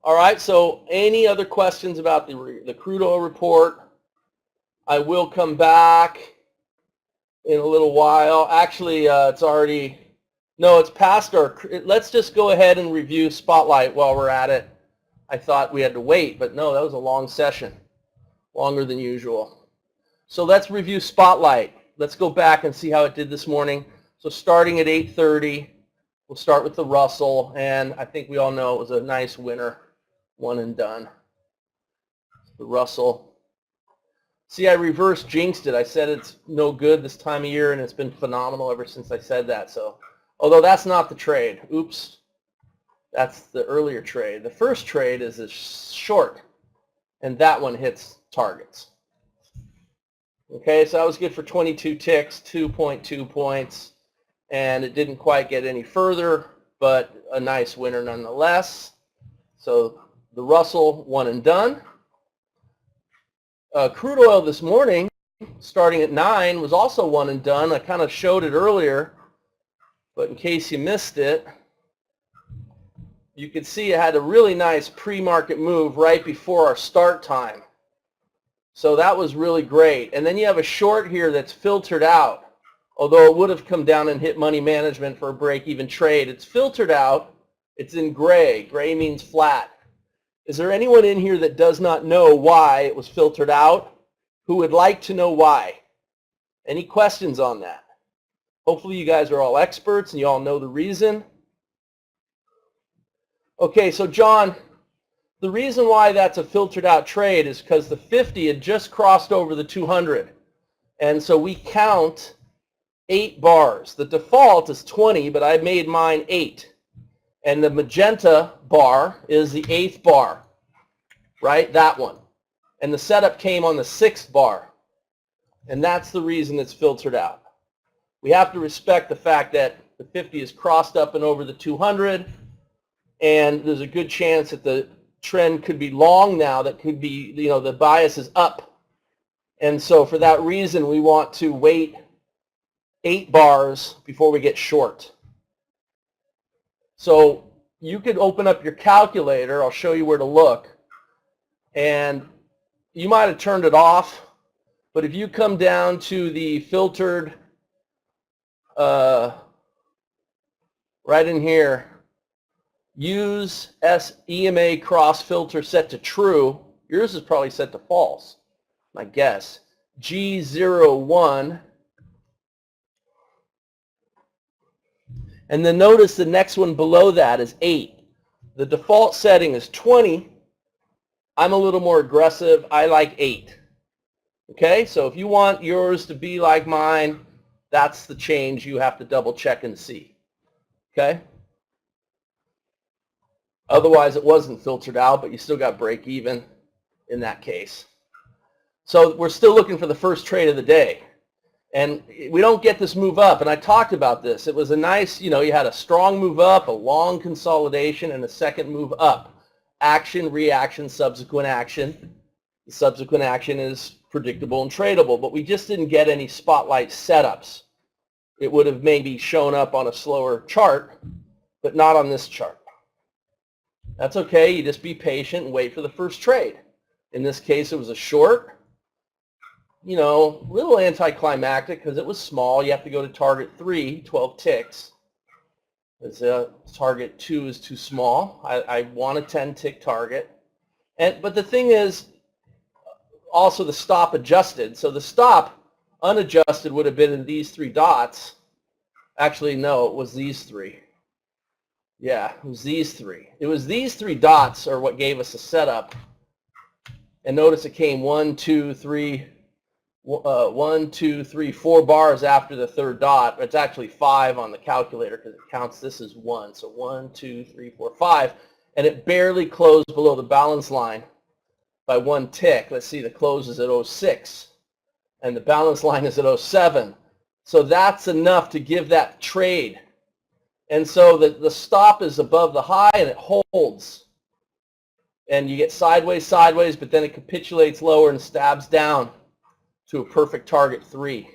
All right, so any other questions about the crude oil report? I will come back in a little while. Actually, it's already, no, it's past our, let's just go ahead and review Spotlight while we're at it. I thought we had to wait, but no, that was a long session, longer than usual. So let's review Spotlight. Let's go back and see how it did this morning. So starting at 8:30, we'll start with the Russell, and I think we all know it was a nice winner, one and done. The Russell. See, I reverse jinxed it. I said it's no good this time of year, and it's been phenomenal ever since I said that. So, although that's not the trade. Oops. That's the earlier trade. The first trade is a short, and that one hits targets. Okay, so that was good for 22 ticks, 2.2 points, and it didn't quite get any further, but a nice winner nonetheless. So the Russell, one and done. Crude oil this morning, starting at 9, was also one and done. I kind of showed it earlier, but in case you missed it, you could see it had a really nice pre-market move right before our start time. So that was really great. And then you have a short here that's filtered out. Although it would have come down and hit money management for a break-even trade, it's filtered out. It's in gray. Gray means flat. Is there anyone in here that does not know why it was filtered out? Who would like to know why? Any questions on that? Hopefully you guys are all experts and you all know the reason. Okay, so John, the reason why that's a filtered out trade is because the 50 had just crossed over the 200. And so we count 8 bars. The default is 20, but I made mine 8. And the magenta bar is the 8th bar, right? That one. And the setup came on the 6th bar. And that's the reason it's filtered out. We have to respect the fact that the 50 is crossed up and over the 200, and there's a good chance that the trend could be long now. That could be, you know, the bias is up. And so for that reason, we want to wait 8 bars before we get short. So you could open up your calculator. I'll show you where to look. And you might have turned it off, but if you come down to the filtered, right in here, use EMA cross filter set to true. Yours is probably set to false, my guess. G01. And then notice the next one below that is 8. The default setting is 20. I'm a little more aggressive. I like 8. Okay, so if you want yours to be like mine, that's the change you have to double check and see. Okay? Otherwise, it wasn't filtered out, but you still got break even in that case. So we're still looking for the first trade of the day. And we don't get this move up, and I talked about this. It was a nice, you know, you had a strong move up, a long consolidation, and a second move up. Action, reaction, subsequent action. The subsequent action is predictable and tradable, but we just didn't get any spotlight setups. It would have maybe shown up on a slower chart, but not on this chart. That's okay. You just be patient and wait for the first trade. In this case, it was a short. You know, a little anticlimactic because it was small. You have to go to target 3, 12 ticks. Because target 2 is too small. I want a 10-tick target. But the thing is, also the stop adjusted. So the stop unadjusted would have been in these 3 dots. Actually, no, it was these 3. Yeah, it was these 3. It was these 3 dots are what gave us a setup. And notice it came 1, 2, 3, 1, 2, 3, 4 bars after the 3rd dot. It's actually 5 on the calculator because it counts this as 1. So 1, 2, 3, 4, 5. And it barely closed below the balance line by 1 tick. Let's see, the close is at 06. And the balance line is at 07. So that's enough to give that trade. And so the stop is above the high and it holds. And you get sideways, sideways, but then it capitulates lower and stabs down to a perfect target 3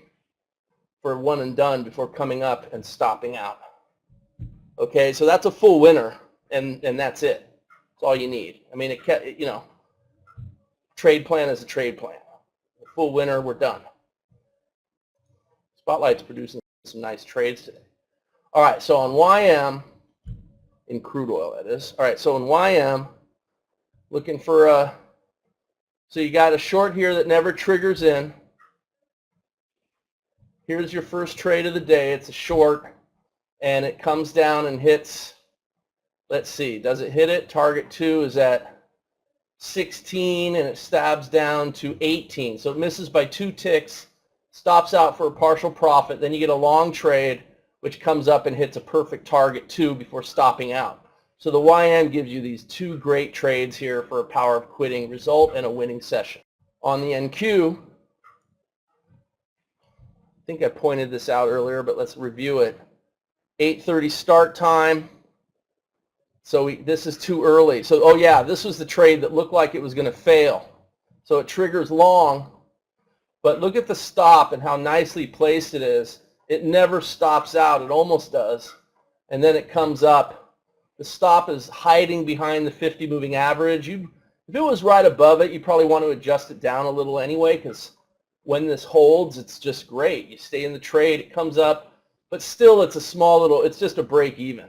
for one and done before coming up and stopping out. Okay, so that's a full winner, and that's it. That's all you need. I mean, you know, trade plan is a trade plan. A full winner, we're done. Spotlight's producing some nice trades today. All right, so on YM, in crude oil that is. All right, so in YM, looking for a, so you got a short here that never triggers in. Here's your first trade of the day. It's a short, and it comes down and hits, let's see, does it hit it? Target 2 is at 16, and it stabs down to 18. So it misses by 2 ticks, stops out for a partial profit. Then you get a long trade, which comes up and hits a perfect target 2 before stopping out. So the YM gives you these 2 great trades here for a power of quitting result and a winning session. On the NQ, I think I pointed this out earlier, but let's review it. 8:30 start time. So this is too early. So, oh yeah, this was the trade that looked like it was going to fail. So it triggers long, but look at the stop and how nicely placed it is. It never stops out. It almost does. And then it comes up. The stop is hiding behind the 50 moving average. If it was right above it, you probably want to adjust it down a little anyway, because when this holds, it's just great. You stay in the trade, it comes up, but still it's a small little, it's just a break even,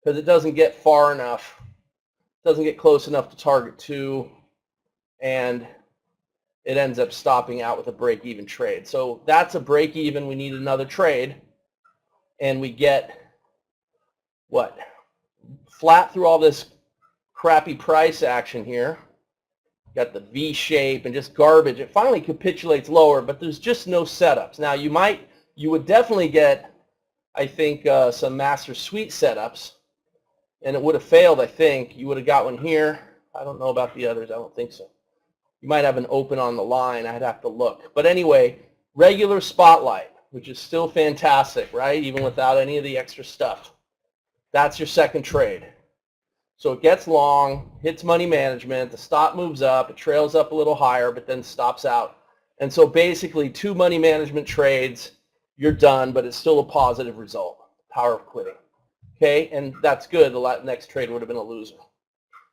because it doesn't get far enough, doesn't get close enough to target 2, and it ends up stopping out with a break-even trade. So that's a break-even. We need another trade, and we get what? Flat through all this crappy price action here. Got the V shape and just garbage. It finally capitulates lower, but there's just no setups. Now you would definitely get, I think, some master suite setups, and it would have failed. I think you would have got one here. I don't know about the others. I don't think so. You might have an open on the line. I'd have to look. But anyway, regular spotlight, which is still fantastic, right? Even without any of the extra stuff. That's your second trade. So it gets long, hits money management, the stop moves up, it trails up a little higher, but then stops out. And so basically 2 money management trades, you're done, but it's still a positive result. Power of quitting. Okay, and that's good. The next trade would have been a loser.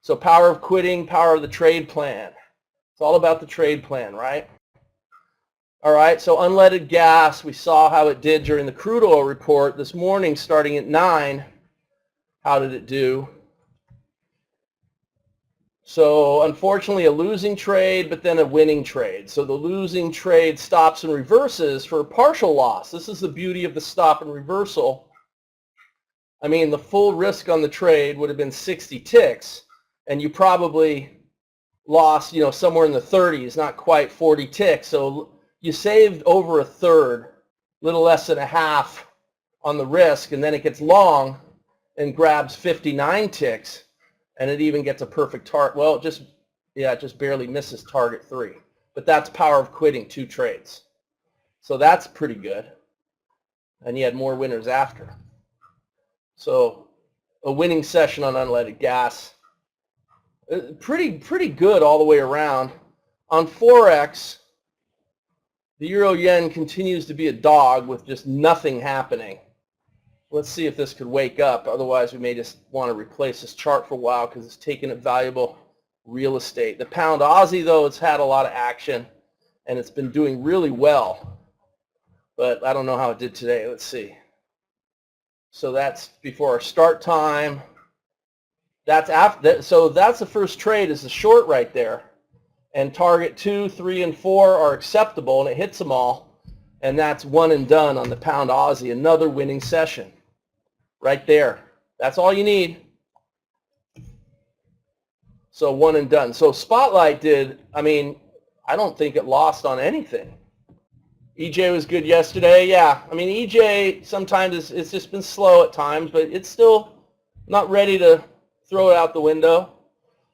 So power of quitting, power of the trade plan. It's all about the trade plan, right? All right, so unleaded gas, we saw how it did during the crude oil report this morning starting at 9. How did it do? So unfortunately a losing trade, but then a winning trade. So the losing trade stops and reverses for a partial loss. This is the beauty of the stop and reversal. I mean, the full risk on the trade would have been 60 ticks, and you probably lost, you know, somewhere in the 30s, not quite 40 ticks. So you saved over a third, little less than a half on the risk, and then it gets long and grabs 59 ticks. And it even gets a perfect target. Well, it just barely misses target 3. But that's power of quitting 2 trades. So that's pretty good. And you had more winners after. So a winning session on unleaded gas. Pretty good all the way around. On Forex, the euro-yen continues to be a dog with just nothing happening. Let's see if this could wake up. Otherwise, we may just want to replace this chart for a while because it's taken up valuable real estate. The pound Aussie, though, it's had a lot of action, and it's been doing really well. But I don't know how it did today. Let's see. So that's before our start time. That's after. So that's the first trade is the short right there. And target 2, 3, and 4 are acceptable, and it hits them all. And that's one and done on the pound Aussie. Another winning session. Right there. That's all you need. So one and done. So Spotlight did, I mean, I don't think it lost on anything. EJ was good yesterday. Yeah, I mean, EJ sometimes it's just been slow at times, but it's still not ready to throw it out the window.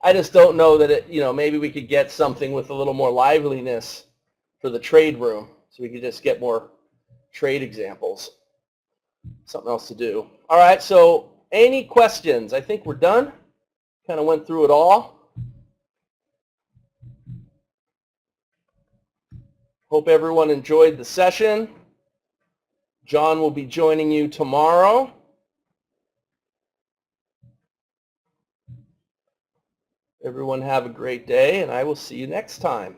I just don't know that it, you know, maybe we could get something with a little more liveliness for the trade room so we could just get more trade examples. Something else to do. All right, so any questions? I think we're done. Kind of went through it all. Hope everyone enjoyed the session. John will be joining you tomorrow. Everyone have a great day, and I will see you next time.